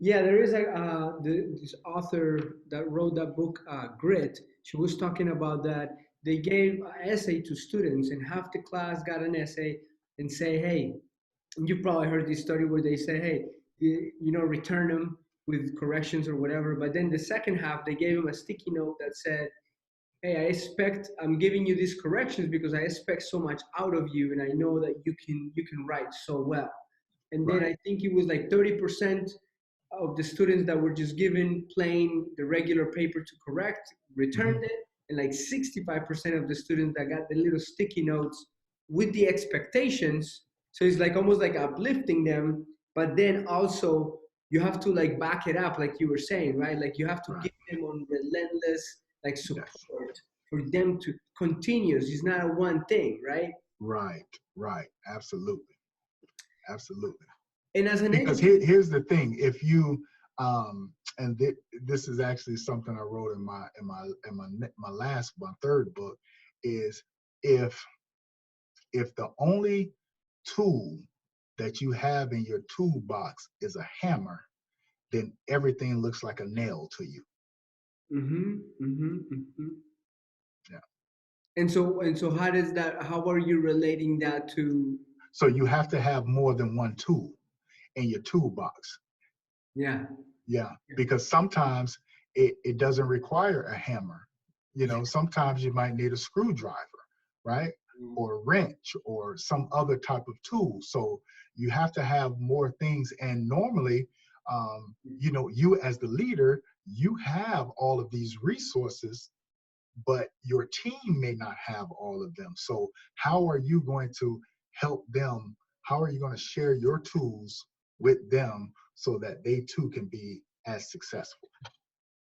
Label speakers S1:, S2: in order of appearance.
S1: Yeah, there is this author that wrote that book, Grit. She was talking about that they gave an essay to students, and half the class got an essay and say, "Hey," and you probably heard this story where they say, "Hey, return them with corrections or whatever." But then the second half, they gave him a sticky note that said, "Hey, I'm giving you these corrections because I expect so much out of you, and I know that you can write so well." And then
S2: Right.
S1: I think it was like 30% of the students that were just given plain the regular paper to correct returned
S2: Hmm.
S1: it, and like 65% of the students that got the little sticky notes with the expectations. So it's like almost like uplifting them, but then also you have to like back it up, like you were saying, right? Like you have to
S2: Right.
S1: give them on relentless like
S2: Yes.
S1: support for them to continuous. It's not a one thing, right?
S2: Right. Right. Absolutely. Absolutely.
S1: And as an
S2: Because
S1: educator,
S2: here's the thing: if you and this is actually something I wrote in my third book, is if the only tool that you have in your toolbox is a hammer, then everything looks like a nail to you.
S1: mm-hmm, mm-hmm, mm-hmm.
S2: Yeah.
S1: And so how are you relating that to,
S2: So you have to have more than one tool in your toolbox.
S1: yeah,
S2: Yeah,
S1: yeah,
S2: because sometimes it doesn't require a hammer.
S1: yeah,
S2: Sometimes you might need a screwdriver, right? Or a wrench or some other type of tool. So you have to have more things. And normally, you as the leader, you have all of these resources, but your team may not have all of them. So how are you going to help them? How are you going to share your tools with them so that they too can be as successful?